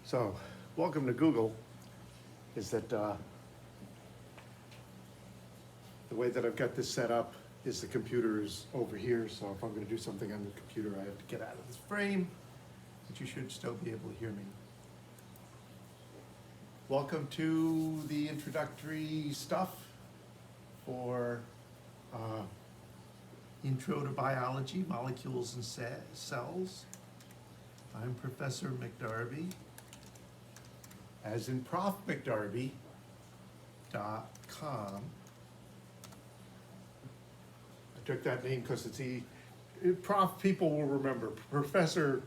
So, welcome to Google. Is that the way that I've got this set up is the computer is over here, so if I'm going to do something on the computer, I have to get out of this frame, but you should still be able to hear me. Welcome to the introductory stuff for Intro to Biology, Molecules and Cells. I'm Professor McDarby, as in profmcdarby.com. I took that name because it's prof people will remember. Professor,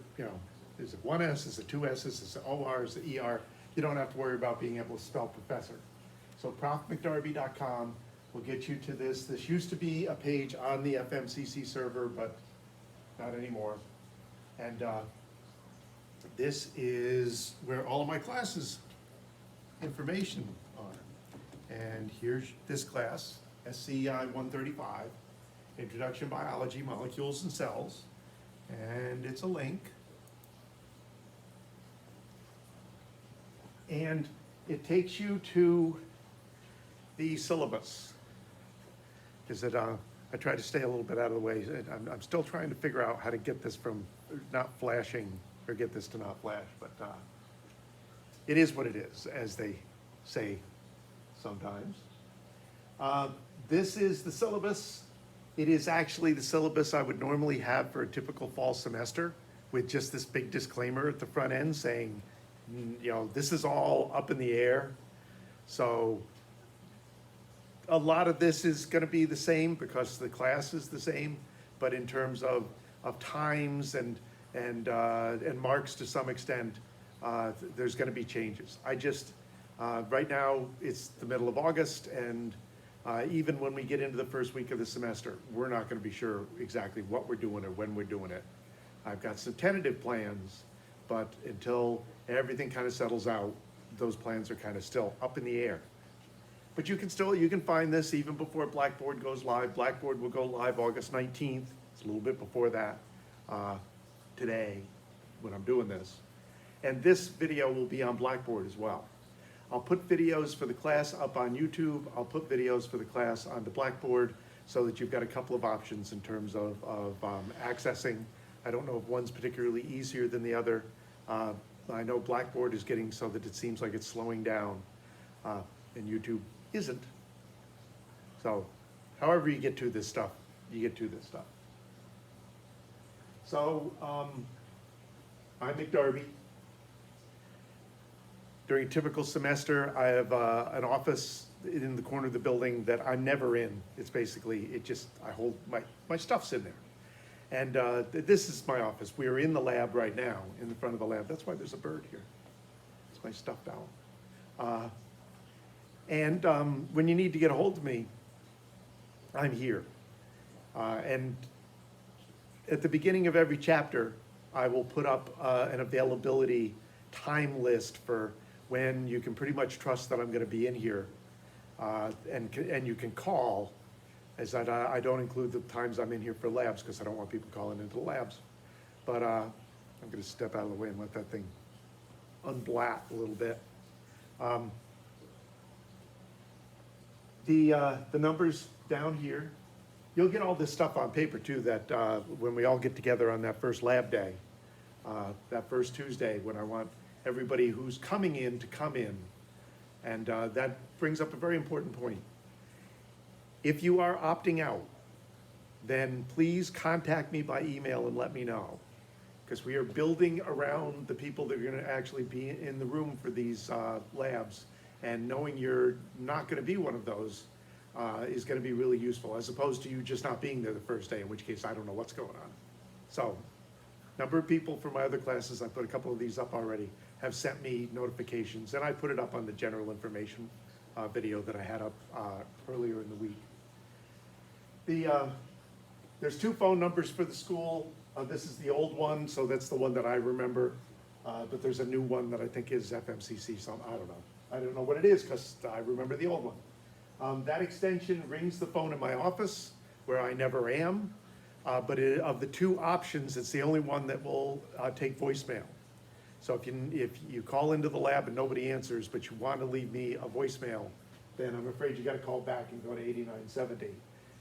is it one S, is it two S's, is it OR, is it ER? You don't have to worry about being able to spell professor. So profmcdarby.com will get you to this. This used to be a page on the FMCC server, but not anymore. And this is where all of my classes information are. And here's this class, SCI 135, Introduction Biology, Molecules and Cells. And it's a link. And it takes you to the syllabus. Is it, I try to stay a little bit out of the way. I'm still trying to figure out how to get this from not flashing, or get this to not flash, but it is what it is, as they say sometimes. This is the syllabus. It is actually the syllabus I would normally have for a typical fall semester, with just this big disclaimer at the front end saying, this is all up in the air. So a lot of this is going to be the same because the class is the same, but in terms of times and marks to some extent, there's going to be changes. Right now it's the middle of August, and even when we get into the first week of the semester, we're not going to be sure exactly what we're doing or when we're doing it. I've got some tentative plans, but until everything kind of settles out, those plans are kind of still up in the air. But you can find this even before Blackboard goes live. Blackboard will go live August 19th. It's a little bit before that today when I'm doing this. And this video will be on Blackboard as well. I'll put videos for the class up on YouTube. I'll put videos for the class on the Blackboard so that you've got a couple of options in terms of accessing. I don't know if one's particularly easier than the other. I know Blackboard is getting so that it seems like it's slowing down, and YouTube isn't. So however you get to this stuff, you get to this stuff. So I'm McDarby. During a typical semester, I have an office in the corner of the building that I'm never in. It's basically, I hold my stuff's in there. And this is my office. We are in the lab right now, in the front of the lab. That's why there's a bird here. It's my stuffed owl. And when you need to get a hold of me, I'm here. And at the beginning of every chapter, I will put up an availability time list for when you can pretty much trust that I'm going to be in here, and you can call. As I don't include the times I'm in here for labs because I don't want people calling into the labs. But I'm going to step out of the way and let that thing unblat a little bit. The numbers down here, you'll get all this stuff on paper too, that when we all get together on that first lab day, that first Tuesday, when I want everybody who's coming in to come in. And that brings up a very important point. If you are opting out, then please contact me by email and let me know, because we are building around the people that are going to actually be in the room for these labs, and knowing you're not going to be one of those is going to be really useful, as opposed to you just not being there the first day, in which case I don't know what's going on. So, number of people from my other classes, I put a couple of these up already, have sent me notifications, and I put it up on the general information video that I had up earlier in the week. There's two phone numbers for the school. This is the old one, so that's the one that I remember. But there's a new one that I think is FMCC, so I don't know. I don't know what it is because I remember the old one. That extension rings the phone in my office where I never am. But of the two options, it's the only one that will take voicemail. So if you call into the lab and nobody answers, but you want to leave me a voicemail, then I'm afraid you got to call back and go to 8970.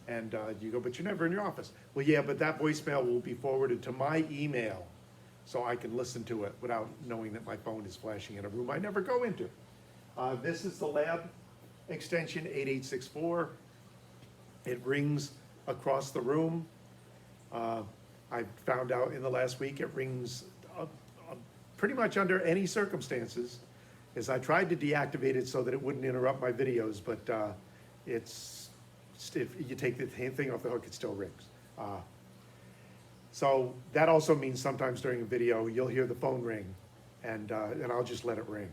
And you go, but you're never in your office. Well, yeah, but that voicemail will be forwarded to my email so I can listen to it without knowing that my phone is flashing in a room I never go into. This is the lab extension 8864. It rings across the room. I found out in the last week it rings pretty much under any circumstances. As I tried to deactivate it so that it wouldn't interrupt my videos, but if you take the thing off the hook, it still rings. So that also means sometimes during a video, you'll hear the phone ring, and I'll just let it ring,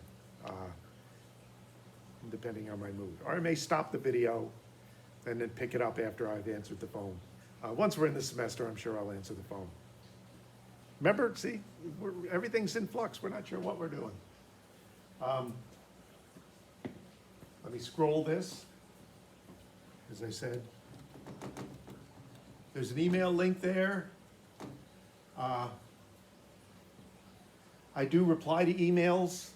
depending on my mood. Or I may stop the video and then pick it up after I've answered the phone. Once we're in the semester, I'm sure I'll answer the phone. Remember, see, everything's in flux. We're not sure what we're doing. Let me scroll this. As I said, there's an email link there. I do reply to emails,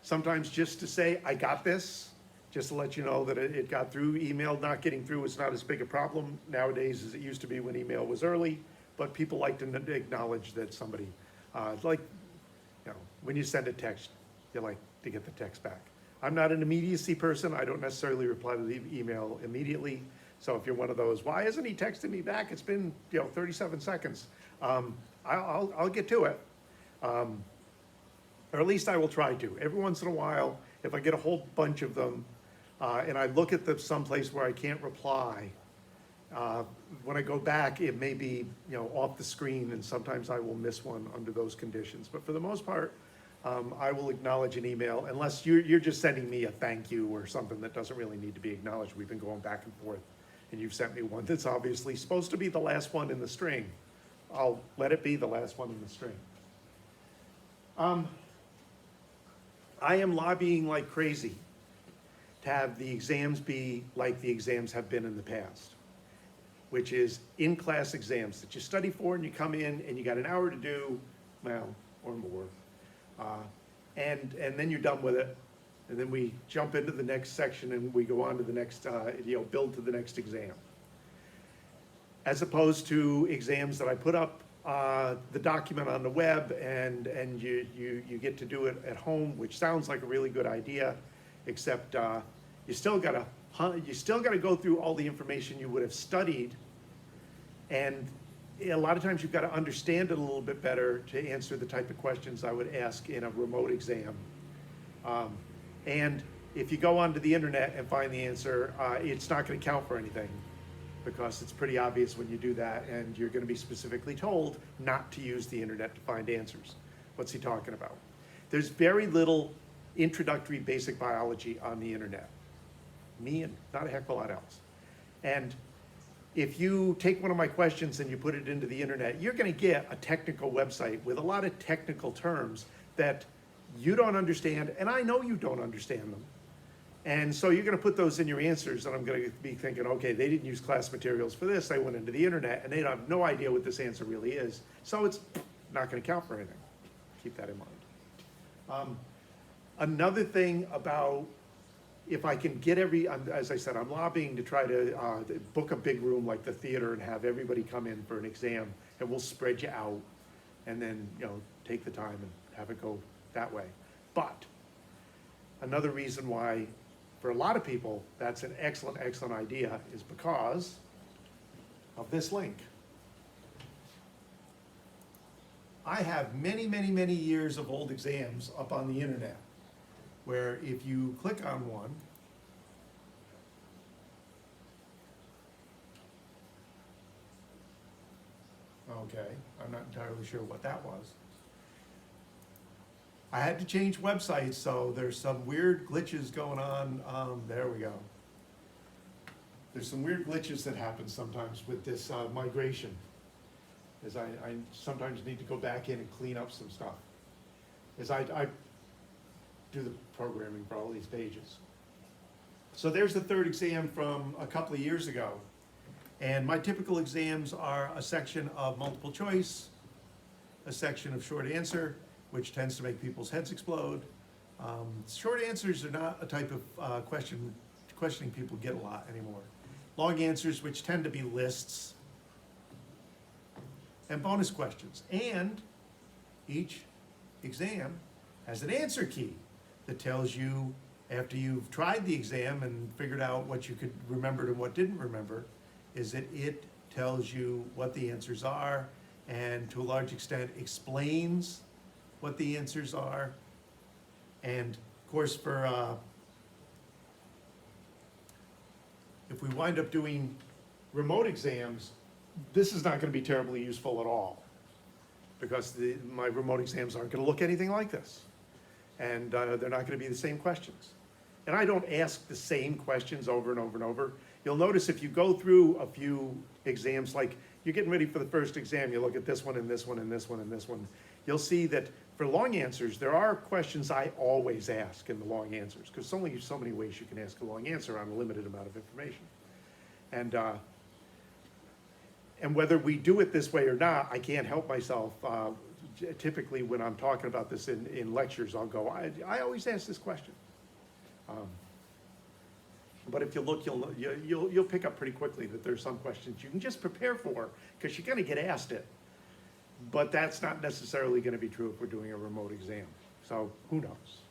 sometimes just to say, I got this, just to let you know that it got through. Email not getting through is not as big a problem nowadays as it used to be when email was early, but people like to acknowledge that somebody, like, you know, when you send a text, you like to get the text back. I'm not an immediacy person. I don't necessarily reply to the email immediately. So if you're one of those, why isn't he texting me back? It's been 37 seconds. I'll get to it, or at least I will try to. Every once in a while, if I get a whole bunch of them, and I look at them someplace where I can't reply, when I go back, it may be off the screen, and sometimes I will miss one under those conditions. But for the most part, I will acknowledge an email, unless you're just sending me a thank you or something that doesn't really need to be acknowledged. We've been going back and forth, and you've sent me one that's obviously supposed to be the last one in the string. I'll let it be the last one in the string. I am lobbying like crazy to have the exams be like the exams have been in the past, which is in-class exams that you study for and you come in and you got an hour to do, well, or more. And then you're done with it, and then we jump into the next section and we go on to the next, build to the next exam. As opposed to exams that I put up the document on the web and you get to do it at home, which sounds like a really good idea, except you still gotta go through all the information you would have studied, and a lot of times you've got to understand it a little bit better to answer the type of questions I would ask in a remote exam. And if you go onto the internet and find the answer, it's not going to count for anything, because it's pretty obvious when you do that, and you're going to be specifically told not to use the internet to find answers. What's he talking about? There's very little introductory basic biology on the internet. Me and not a heck of a lot else. And if you take one of my questions and you put it into the internet, you're going to get a technical website with a lot of technical terms that you don't understand, and I know you don't understand them. And so you're going to put those in your answers, and I'm going to be thinking, okay, they didn't use class materials for this, they went into the internet, and they have no idea what this answer really is. So it's not going to count for anything. Keep that in mind. Another thing about, if I can get as I said, I'm lobbying to try to book a big room like the theater and have everybody come in for an exam, and we'll spread you out, and then take the time and have it go that way. But another reason why, for a lot of people, that's an excellent, excellent idea is because of this link. I have many, many, many years of old exams up on the internet, where if you click on one, okay, I'm not entirely sure what that was. I had to change websites, so there's some weird glitches going on. There we go. There's some weird glitches that happen sometimes with this migration, as I sometimes need to go back in and clean up some stuff, as I do the programming for all these pages. So there's the third exam from a couple of years ago. And my typical exams are a section of multiple choice, a section of short answer, which tends to make people's heads explode. Short answers are not a type of questioning people get a lot anymore. Long answers, which tend to be lists, and bonus questions. And each exam has an answer key that tells you, after you've tried the exam and figured out what you could remember and what didn't remember, is that it tells you what the answers are, and to a large extent explains what the answers are. And of course, for if we wind up doing remote exams, this is not going to be terribly useful at all, because my remote exams aren't going to look anything like this, and they're not going to be the same questions. And I don't ask the same questions over and over and over. You'll notice if you go through a few exams, like you're getting ready for the first exam, you look at this one and this one and this one and this one, you'll see that for long answers, there are questions I always ask in the long answers, because there's only so many ways you can ask a long answer on a limited amount of information. And whether we do it this way or not, I can't help myself. Typically, when I'm talking about this in lectures, I'll go, I always ask this question. But if you look, you'll pick up pretty quickly that there's some questions you can just prepare for, because you're going to get asked it. But that's not necessarily going to be true if we're doing a remote exam. So who knows?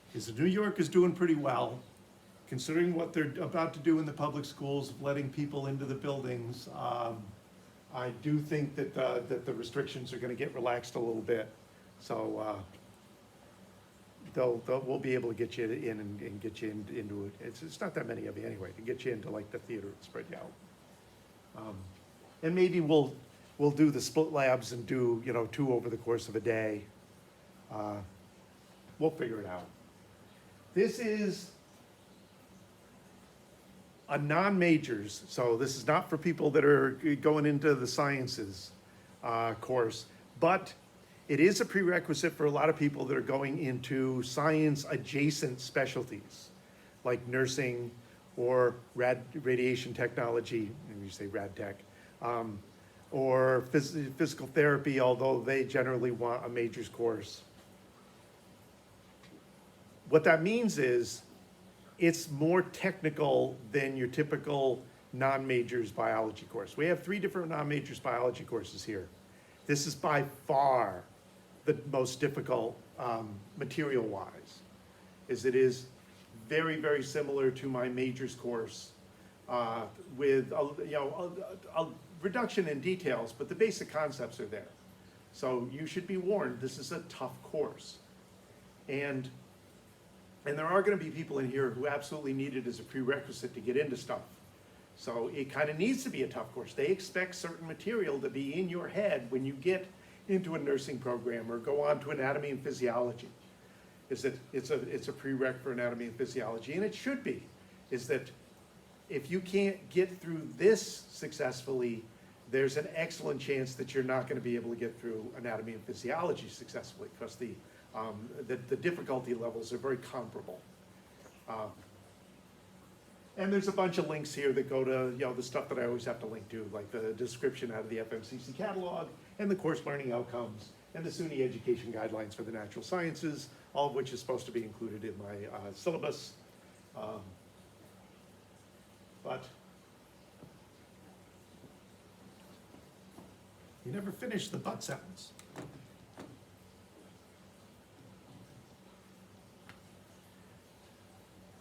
Because New York is doing pretty well, considering what they're about to do in the public schools, letting people into the buildings. I do think that the restrictions are going to get relaxed a little bit. So we'll be able to get you in and get you into it. It's not that many of you anyway, to get you into like the theater and spread you out. And maybe we'll do the split labs and do 2 over the course of a day. We'll figure it out. This is a non-majors, so this is not for people that are going into the sciences course, but it is a prerequisite for a lot of people that are going into science-adjacent specialties, like nursing or radiation technology, and you say rad tech, or physical therapy, although they generally want a majors course. What that means is it's more technical than your typical non-majors biology course. We have 3 different non-majors biology courses here. This is by far the most difficult material-wise, as it is very, very similar to my majors course with a reduction in details, but the basic concepts are there. So you should be warned, this is a tough course. And there are going to be people in here who absolutely need it as a prerequisite to get into stuff. So it kind of needs to be a tough course. They expect certain material to be in your head when you get into a nursing program or go on to anatomy and physiology. Is that it's a prereq for anatomy and physiology, and it should be. Is that if you can't get through this successfully, there's an excellent chance that you're not going to be able to get through anatomy and physiology successfully, because the difficulty levels are very comparable. And there's a bunch of links here that go to the stuff that I always have to link to, like the description out of the FMCC catalog and the course learning outcomes and the SUNY education guidelines for the natural sciences, all of which is supposed to be included in my syllabus. But you never finish the but sentence.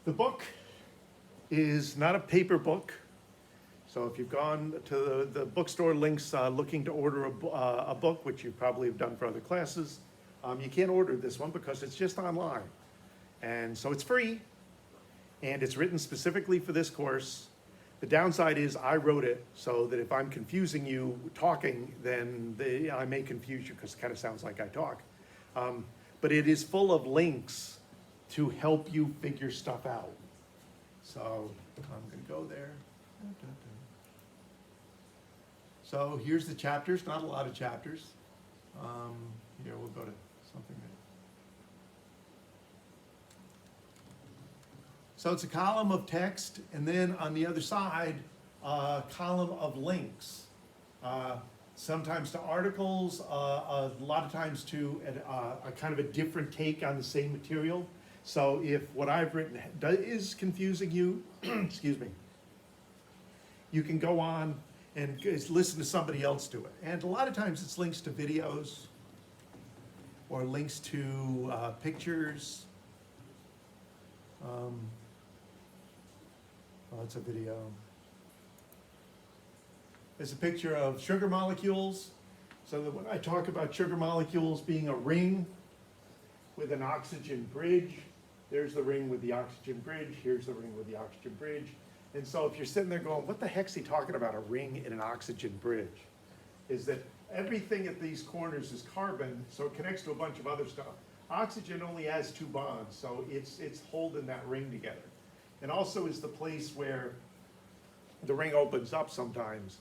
The book is not a paper book. So if you've gone to the bookstore links looking to order a book, which you probably have done for other classes, you can't order this one because it's just online. And so it's free, and it's written specifically for this course. The downside is I wrote it so that if I'm confusing you talking, then I may confuse you because it kind of sounds like I talk. But it is full of links to help you figure stuff out. So I'm going to go there. So here's the chapters, not a lot of chapters. Here, we'll go to something that. So it's a column of text, and then on the other side, a column of links. sometimes to articles, a lot of times to a kind of a different take on the same material. So if what I've written is confusing you, excuse me, you can go on and listen to somebody else do it. And a lot of times it's links to videos or links to pictures. Oh, it's a video. There's a picture of sugar molecules. So that when I talk about sugar molecules being a ring with an oxygen bridge, there's the ring with the oxygen bridge, here's the ring with the oxygen bridge. And so if you're sitting there going, what the heck's he talking about, a ring and an oxygen bridge? Is that everything at these corners is carbon, so it connects to a bunch of other stuff. Oxygen only has 2 bonds, so it's holding that ring together. And also is the place where the ring opens up sometimes,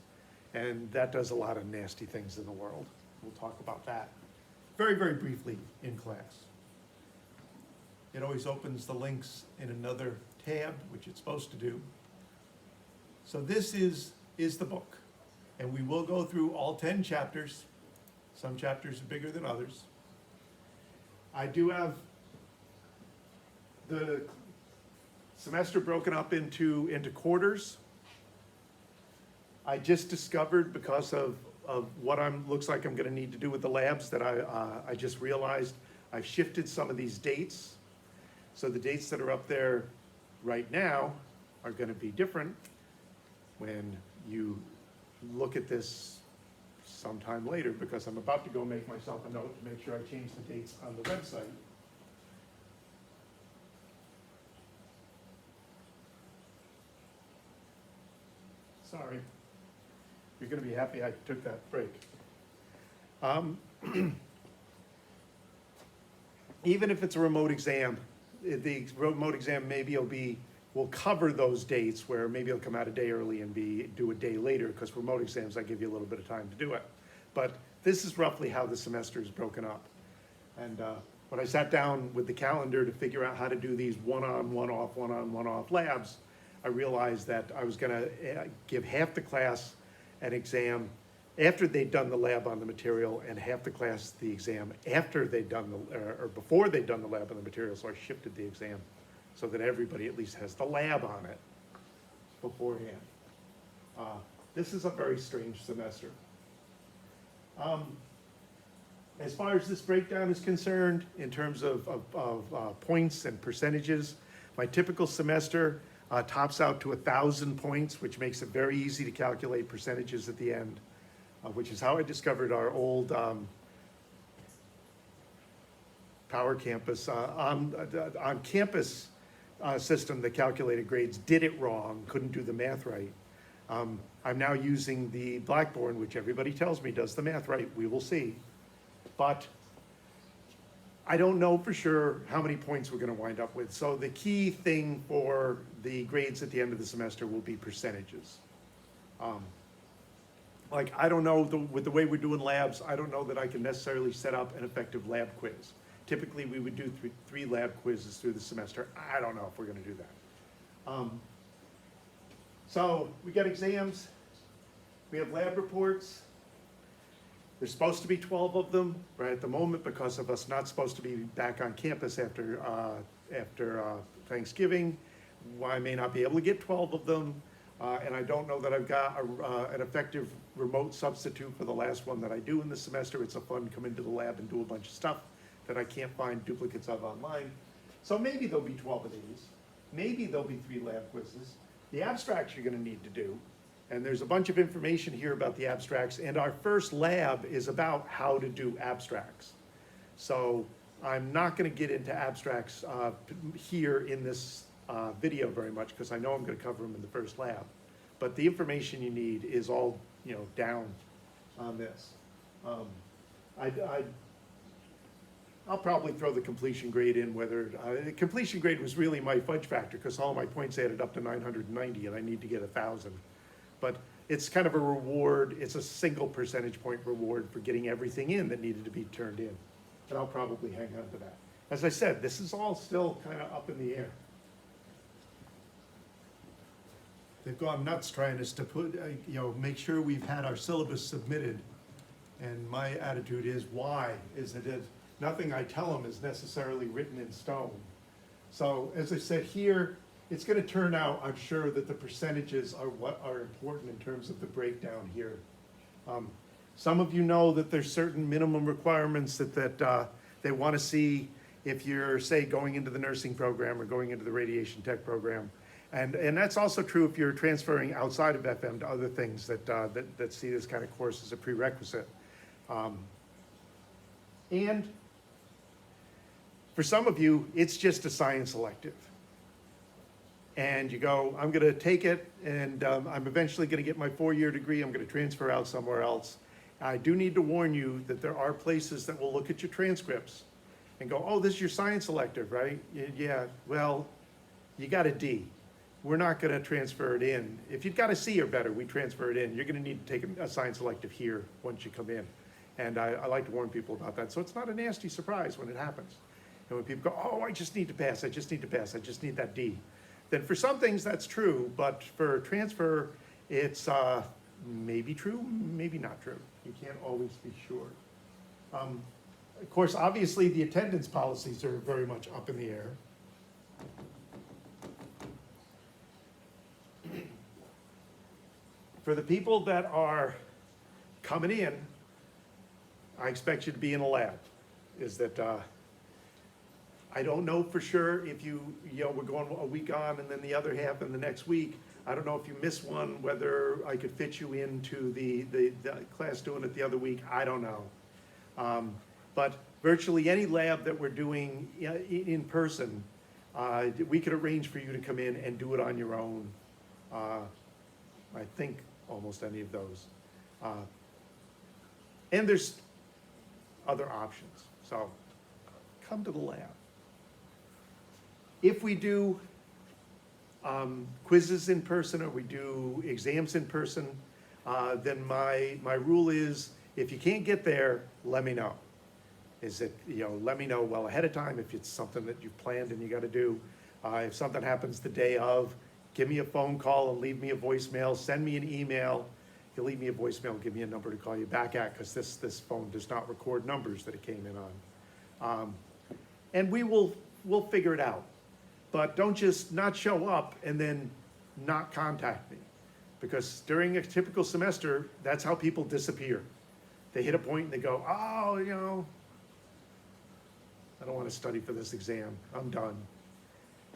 and that does a lot of nasty things in the world. We'll talk about that very, very briefly in class. It always opens the links in another tab, which it's supposed to do. So this is the book, and we will go through all 10 chapters. Some chapters are bigger than others. I do have the semester broken up into quarters. I just discovered, because of what looks like I'm gonna need to do with the labs, that I just realized I've shifted some of these dates. So the dates that are up there right now are gonna be different when you look at this sometime later, because I'm about to go make myself a note to make sure I change the dates on the website. Sorry. You're gonna be happy I took that break. Even if it's a remote exam, the remote exam maybe will cover those dates where maybe it'll come out a day early and do a day later, because remote exams, I give you a little bit of time to do it. But this is roughly how the semester is broken up. And when I sat down with the calendar to figure out how to do these one-on, one-off, one-on, one-off labs, I realized that I was gonna give half the class an exam after they'd done the lab on the material, and half the class the exam after they'd done or before they'd done the lab on the material. So I shifted the exam so that everybody at least has the lab on it beforehand. This is a very strange semester. As far as this breakdown is concerned, in terms of points and percentages, my typical semester tops out to 1,000 points, which makes it very easy to calculate percentages at the end, which is how I discovered our old Power Campus. On campus system that calculated grades did it wrong, couldn't do the math right. I'm now using the Blackboard, which everybody tells me does the math right. We will see. But I don't know for sure how many points we're going to wind up with. So the key thing for the grades at the end of the semester will be percentages. Like, I don't know, with the way we're doing labs, I don't know that I can necessarily set up an effective lab quiz. Typically, we would do three lab quizzes through the semester. I don't know if we're going to do that. So we got exams. We have lab reports. There's supposed to be 12 of them right at the moment, because of us not supposed to be back on campus after Thanksgiving. I may not be able to get 12 of them, and I don't know that I've got an effective remote substitute for the last one that I do in the semester. It's a fun come into the lab and do a bunch of stuff that I can't find duplicates of online. So maybe there'll be 12 of these. Maybe there'll be 3 lab quizzes. The abstracts you're gonna need to do, and there's a bunch of information here about the abstracts, and our first lab is about how to do abstracts. So I'm not gonna get into abstracts here in this video very much, because I know I'm gonna cover them in the first lab. But the information you need is all, down on this. I'll probably throw the completion grade in, whether, the completion grade was really my fudge factor, because all my points added up to 990, and I need to get 1,000. But it's kind of a reward, it's a single percentage point reward for getting everything in that needed to be turned in. And I'll probably hang on to that. As I said, this is all still kind of up in the air. They've gone nuts trying us to put, make sure we've had our syllabus submitted And my attitude is, why? Is that nothing I tell them is necessarily written in stone. So as I said here, it's gonna turn out, I'm sure, that the percentages are what are important in terms of the breakdown here. Some of you know that there's certain minimum requirements that they wanna see if you're, say, going into the nursing program or going into the radiation tech program. And that's also true if you're transferring outside of FM to other things that see this kind of course as a prerequisite. And for some of you, it's just a science elective. And you go, I'm gonna take it, and I'm eventually gonna get my 4-year degree, I'm gonna transfer out somewhere else. I do need to warn you that there are places that will look at your transcripts and go, oh, this is your science elective, right? Yeah, well, you got a D. We're not gonna transfer it in. If you've got a C or better, we transfer it in. You're gonna need to take a science elective here once you come in. And I like to warn people about that. So it's not a nasty surprise when it happens. And when people go, oh, I just need to pass, I just need to pass, I just need that D. Then for some things that's true, but for transfer, it's maybe true, maybe not true. You can't always be sure. Of course, obviously the attendance policies are very much up in the air. For the people that are coming in, I expect you to be in a lab. Is that I don't know for sure if you know, we're going a week on and then the other half in the next week. I don't know if you miss one, whether I could fit you into the class doing it the other week. I don't know. But virtually any lab that we're doing in person, we could arrange for you to come in and do it on your own. I think almost any of those. And there's other options. So come to the lab. If we do quizzes in person or we do exams in person, then my rule is, if you can't get there, let me know. Is it, let me know well ahead of time if it's something that you've planned and you got to do. If something happens the day of, give me a phone call and leave me a voicemail, send me an email. If you leave me a voicemail, give me a number to call you back at, because this phone does not record numbers that it came in on. And we'll figure it out. But don't just not show up and then not contact me. Because during a typical semester, that's how people disappear. They hit a point and they go, oh, I don't want to study for this exam, I'm done.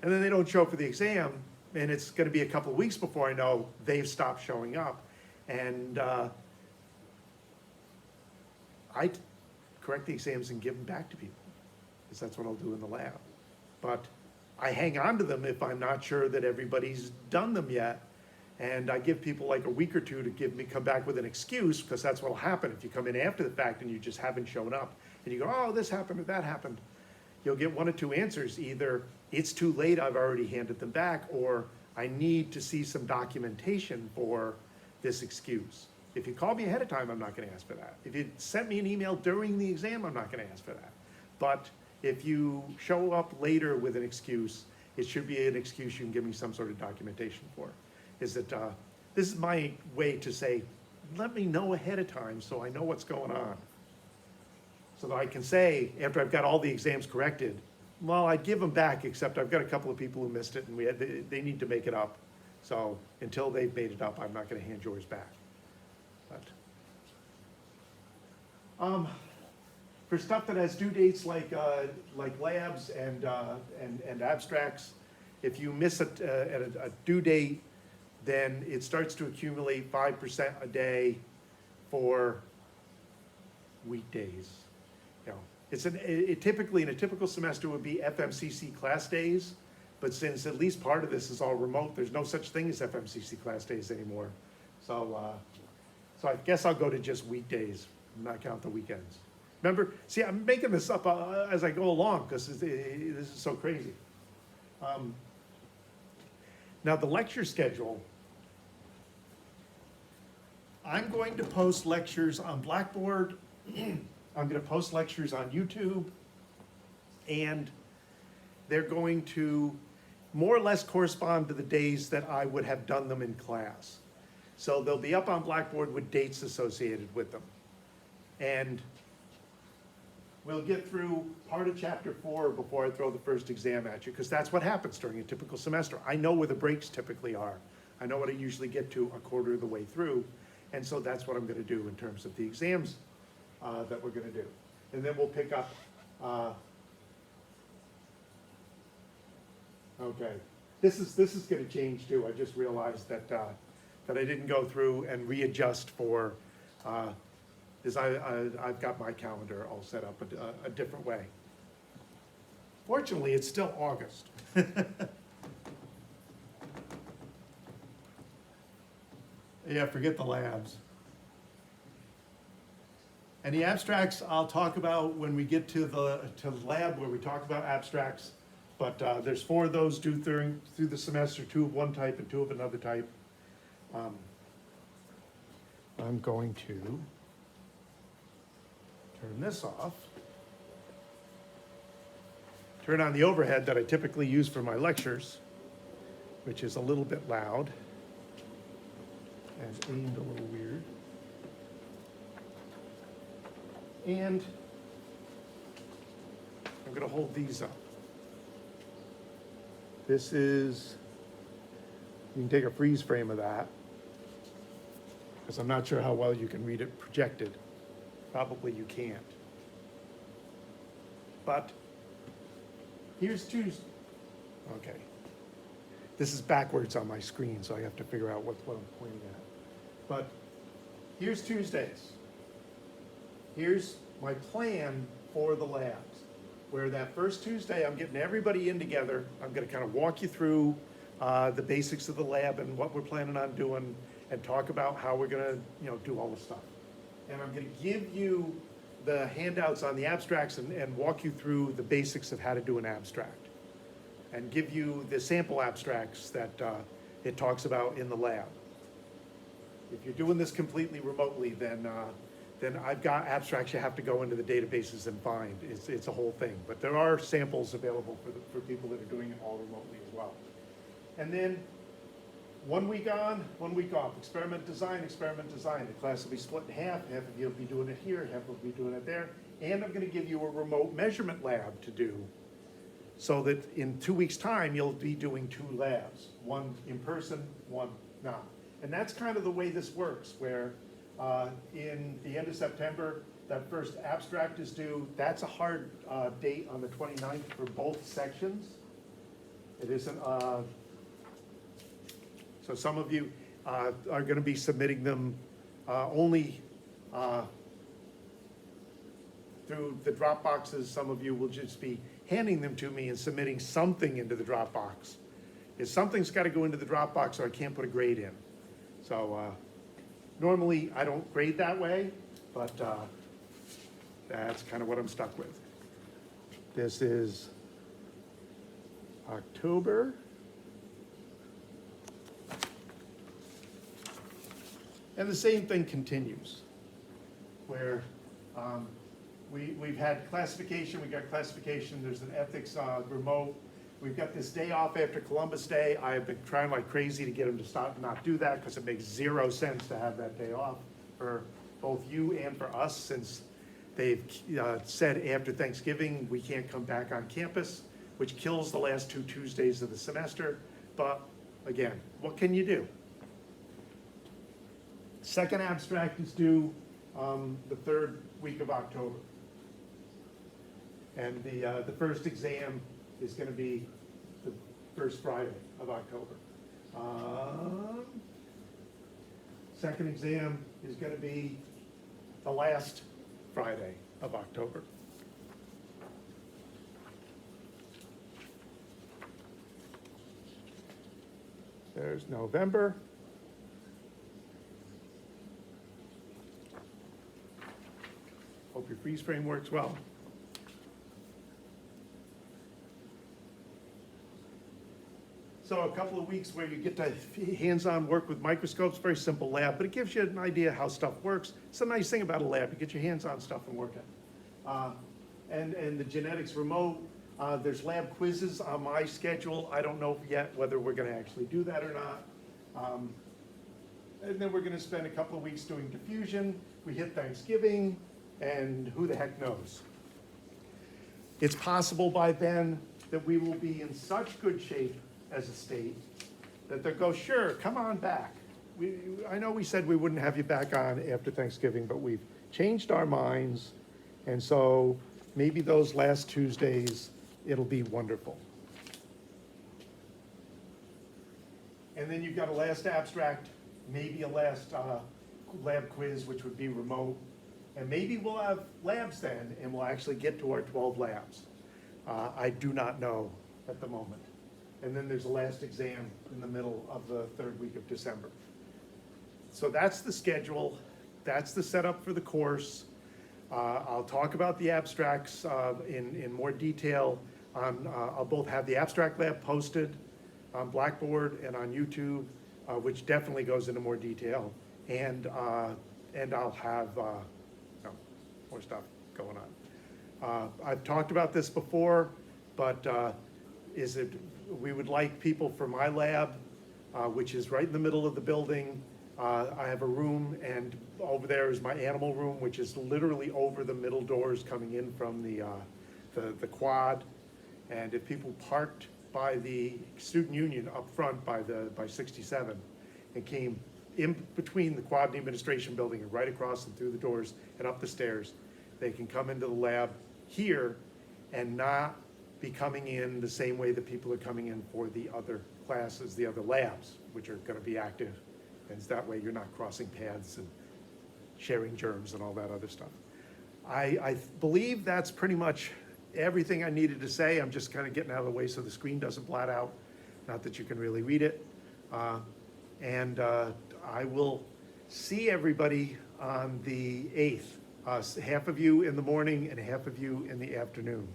And then they don't show up for the exam, and it's going to be a couple of weeks before I know they've stopped showing up. And I correct the exams and give them back to people, because that's what I'll do in the lab. But I hang on to them if I'm not sure that everybody's done them yet. And I give people like a week or two to come back with an excuse, because that's what'll happen if you come in after the fact and you just haven't shown up. And you go, oh, this happened or that happened. You'll get one of two answers. Either it's too late, I've already handed them back, or I need to see some documentation for this excuse. If you call me ahead of time, I'm not gonna ask for that. If you sent me an email during the exam, I'm not gonna ask for that. But if you show up later with an excuse, it should be an excuse you can give me some sort of documentation for. Is that this is my way to say, let me know ahead of time so I know what's going on. So that I can say, after I've got all the exams corrected, well, I'd give them back, except I've got a couple of people who missed it and they need to make it up. So until they've made it up, I'm not gonna hand yours back. But for stuff that has due dates like labs and abstracts, if you miss it at a due date, then it starts to accumulate 5% a day for weekdays. It typically in a typical semester would be FMCC class days, but since at least part of this is all remote, there's no such thing as FMCC class days anymore. So I guess I'll go to just weekdays, not count the weekends. Remember, see, I'm making this up as I go along because this is so crazy. Now the lecture schedule, I'm going to post lectures on Blackboard. I'm going to post lectures on YouTube, and they're going to more or less correspond to the days that I would have done them in class. So they'll be up on Blackboard with dates associated with them. And we'll get through part of chapter 4 before I throw the first exam at you, because that's what happens during a typical semester. I know where the breaks typically are. I know what I usually get to a quarter of the way through. And so that's what I'm gonna do in terms of the exams that we're gonna do. And then we'll pick up, okay. This is gonna change too. I just realized that, that I didn't go through and readjust for, is I've got my calendar all set up a different way. Fortunately, it's still August. Yeah, forget the labs. And the abstracts I'll talk about when we get to the lab where we talk about abstracts. But there's 4 of those due through the semester, 2 of one type and 2 of another type. I'm going to turn this off. Turn on the overhead that I typically use for my lectures, which is a little bit loud and aimed a little weird. And I'm going to hold these up. This is, you can take a freeze frame of that, because I'm not sure how well you can read it projected. Probably you can't. But here's Tuesday. Okay. This is backwards on my screen, so I have to figure out what I'm pointing at. But here's Tuesdays. Here's my plan for the labs, where that first Tuesday I'm getting everybody in together. I'm going to kind of walk you through the basics of the lab and what we're planning on doing, and talk about how we're going to do all the stuff. And I'm going to give you the handouts on the abstracts and walk you through the basics of how to do an abstract, and give you the sample abstracts that it talks about in the lab. If you're doing this completely remotely, then I've got abstracts you have to go into the databases and find. It's a whole thing. But there are samples available for people that are doing it all remotely as well. And then 1 week on, 1 week off. Experiment design, experiment design. The class will be split in half. Half of you will be doing it here, half will be doing it there. And I'm going to give you a remote measurement lab to do, so that in 2 weeks' time, you'll be doing 2 labs. One in person, one not. And that's kind of the way this works, where in the end of September, that first abstract is due. That's a hard date on the 29th for both sections. It isn't, so some of you are going to be submitting them only through the drop boxes. Some of you will just be handing them to me and submitting something into the drop box. If something's got to go into the drop box, or I can't put a grade in. So normally I don't grade that way, but that's kind of what I'm stuck with. This is October. And the same thing continues, where we've had classification, we got classification, there's an ethics remote. We've got this day off after Columbus Day. I have been trying like crazy to get them to stop and not do that, because it makes 0 sense to have that day off for both you and for us, since they've said after Thanksgiving we can't come back on campus, which kills the last 2 Tuesdays of the semester. But again, what can you do? Second abstract is due the 3rd week of October. And the first exam is going to be the first Friday of October. Second exam is going to be the last Friday of October. There's November. Hope your freeze frame works well. So a couple of weeks where you get to hands-on work with microscopes, very simple lab, but it gives you an idea how stuff works. It's a nice thing about a lab, you get your hands on stuff and work it. And the genetics remote, there's lab quizzes on my schedule. I don't know yet whether we're gonna actually do that or not. And then we're gonna spend a couple of weeks doing diffusion. We hit Thanksgiving, and who the heck knows? It's possible by then that we will be in such good shape as a state that they'll go, sure, come on back. I know we said we wouldn't have you back on after Thanksgiving, but we've changed our minds, and so maybe those last Tuesdays, it'll be wonderful. And then you've got a last abstract, maybe a last lab quiz, which would be remote. And maybe we'll have labs then, and we'll actually get to our 12 labs. I do not know at the moment. And then there's a last exam in the middle of the third week of December. So that's the schedule. That's the setup for the course. I'll talk about the abstracts in more detail. I'll both have the abstract lab posted on Blackboard and on YouTube, which definitely goes into more detail. And I'll have more stuff going on. I've talked about this before, but we would like people for my lab, which is right in the middle of the building. I have a room, and over there is my animal room, which is literally over the middle doors coming in from the quad. And if people parked by the student union up front by 67 and came in between the quad and the administration building and right across and through the doors and up the stairs, they can come into the lab here and not be coming in the same way that people are coming in for the other classes, the other labs, which are going to be active. And that way you're not crossing paths and sharing germs and all that other stuff. I believe that's pretty much everything I needed to say. I'm just kind of getting out of the way so the screen doesn't blot out. Not that you can really read it. I will see everybody on the 8th. Half of you in the morning and half of you in the afternoon.